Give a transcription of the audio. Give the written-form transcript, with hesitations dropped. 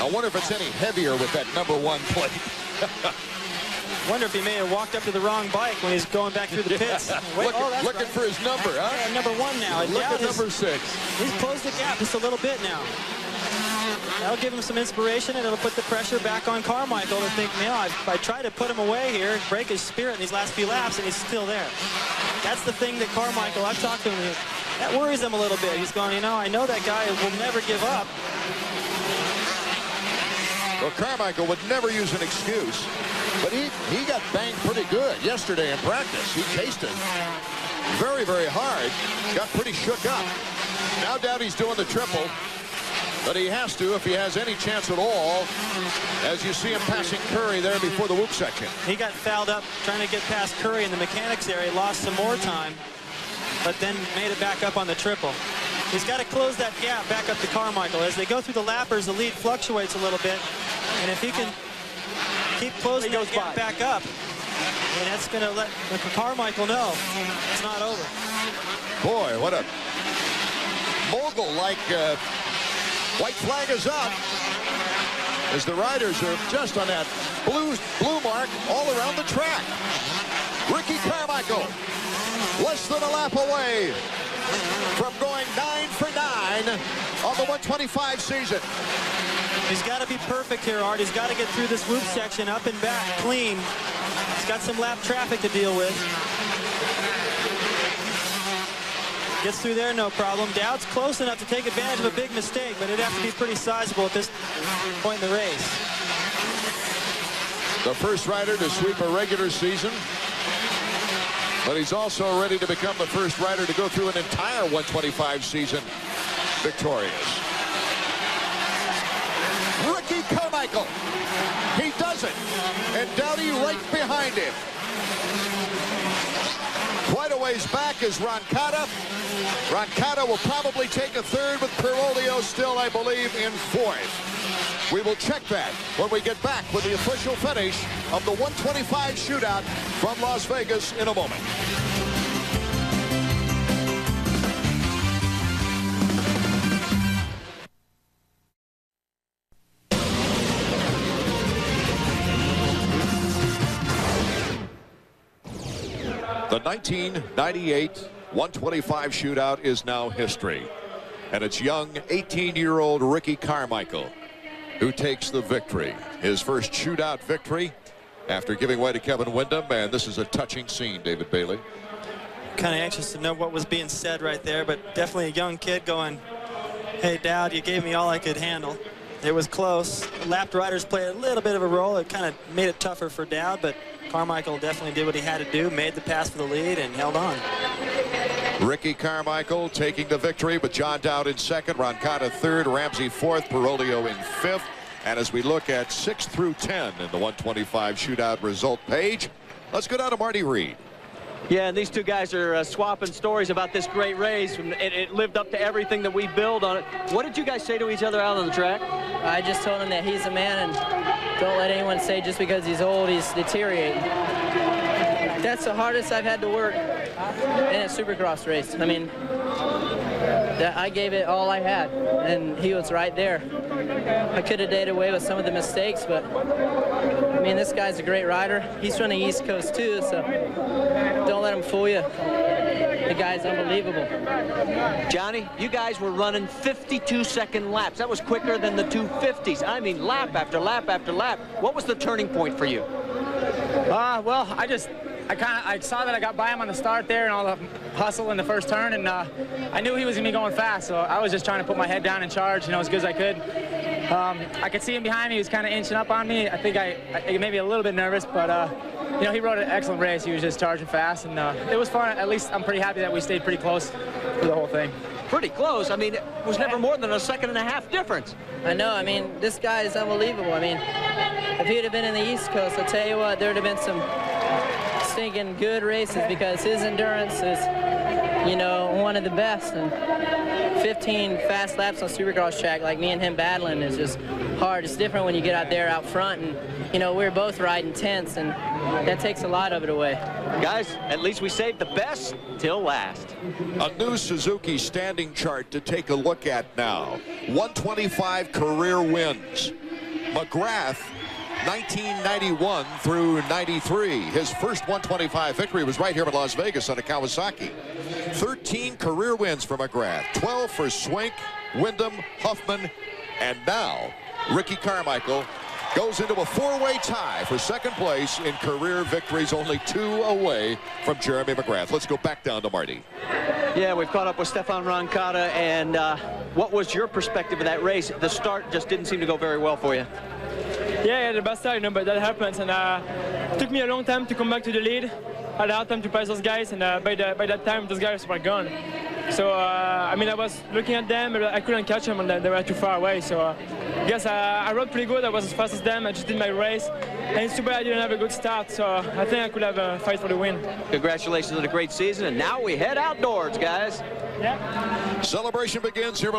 I wonder if it's any heavier with that #1 plate. Wonder if he may have walked up to the wrong bike when he's going back through the pits. Looking for his number, huh? Yeah, #1 now. Look at number 6. He's closed the gap just a little bit now. That'll give him some inspiration, and it'll put the pressure back on Carmichael to think, I tried to put him away here, break his spirit in these last few laps, and he's still there. That's the thing that Carmichael, I've talked to him, that worries him a little bit. He's going, I know that guy will never give up. Well, Carmichael would never use an excuse, but he got banged pretty good yesterday in practice. He chased it very, very hard, got pretty shook up. Now Dowdy's doing the triple, but he has to if he has any chance at all, as you see him passing Curry there before the whoop section. He got fouled up trying to get past Curry in the mechanics area, lost some more time, but then made it back up on the triple. He's got to close that gap back up to Carmichael. As they go through the lappers, the lead fluctuates a little bit, and if he can keep closing that gap back up, and that's going to let Carmichael know it's not over. Boy, what a mogul-like white flag is up as the riders are just on that blue mark all around the track. Ricky Carmichael, less than a lap away from going 9 for 9 on the 125 season. He's got to be perfect here, Art. He's got to get through this whoop section up and back clean. He's got some lap traffic to deal with. Gets through there, no problem. Dowd's close enough to take advantage of a big mistake, but it'd have to be pretty sizable at this point in the race. The first rider to sweep a regular season, but he's also ready to become the first rider to go through an entire 125 season victorious. Ricky Carmichael, he does it, and Dowdy right behind him. Quite a ways back is Roncada. Roncada will probably take a third, with Perolio still, I believe, in fourth. We will check that when we get back with the official finish of the 125 shootout from Las Vegas in a moment. The 1998 125 shootout is now history, and it's young 18-year-old Ricky Carmichael who takes the victory. His first shootout victory after giving way to Kevin Windham, and this is a touching scene, David Bailey. Kind of anxious to know what was being said right there, but definitely a young kid going, hey, Dowd, you gave me all I could handle. It was close. Lapped riders played a little bit of a role. It kind of made it tougher for Dowd, but Carmichael definitely did what he had to do, made the pass for the lead, and held on. Ricky Carmichael taking the victory, with John Dowd in second, Roncada third, Ramsey fourth, Perolio in fifth. And as we look at 6 through 10 in the 125 shootout result page, let's go down to Marty Reed. Yeah, and these two guys are swapping stories about this great race. It lived up to everything that we build on it. What did you guys say to each other out on the track? I just told him that he's a man, and don't let anyone say just because he's old, he's deteriorating. That's the hardest I've had to work in a Supercross race. I mean, I gave it all I had, and he was right there. I could have dated away with some of the mistakes, but I mean, this guy's a great rider. He's from the East Coast too, so don't let him fool you. The guy's unbelievable. Johnny, you guys were running 52-second laps. That was quicker than the 250s. I mean, lap after lap after lap. What was the turning point for you? Well, I saw that I got by him on the start there and all the hustle in the first turn, and I knew he was going to be going fast, so I was just trying to put my head down and charge, as good as I could. I could see him behind me. He was kind of inching up on me. I think I maybe a little bit nervous, but he rode an excellent race. He was just charging fast, and it was fun. At least I'm pretty happy that we stayed pretty close for the whole thing. Pretty close. I mean, it was never more than a second and a half difference. I know. I mean, this guy is unbelievable. I mean, if he'd have been in the East Coast, I'll tell you what, there would have been some stinking good races, because his endurance is, one of the best. And 15 fast laps on Supercross track, like me and him battling, is just hard. It's different when you get out there out front, and we're both riding tense, and that takes a lot of it away. Guys, at least we saved the best till last. A new Suzuki standing chart to take a look at now. 125 career wins. McGrath, 1991 through 93. His first 125 victory was right here in Las Vegas on a Kawasaki. 13 career wins for McGrath, 12 for Swink, Wyndham, Huffman, and now Ricky Carmichael goes into a four-way tie for second place in career victories, only 2 away from Jeremy McGrath. Let's go back down to Marty. Yeah, we've caught up with Stephane Roncada, and what was your perspective of that race? The start just didn't seem to go very well for you. Yeah, the best start, but that happens, and it took me a long time to come back to the lead. I had a hard time to pass those guys, and by that time, those guys were gone. So, I mean, I was looking at them, but I couldn't catch them, and they were too far away. So, I guess I rode pretty good. I was as fast as them. I just did my race. And it's too bad I didn't have a good start, so I think I could have a fight for the win. Congratulations on a great season, and now we head outdoors, guys. Yeah. Celebration begins here.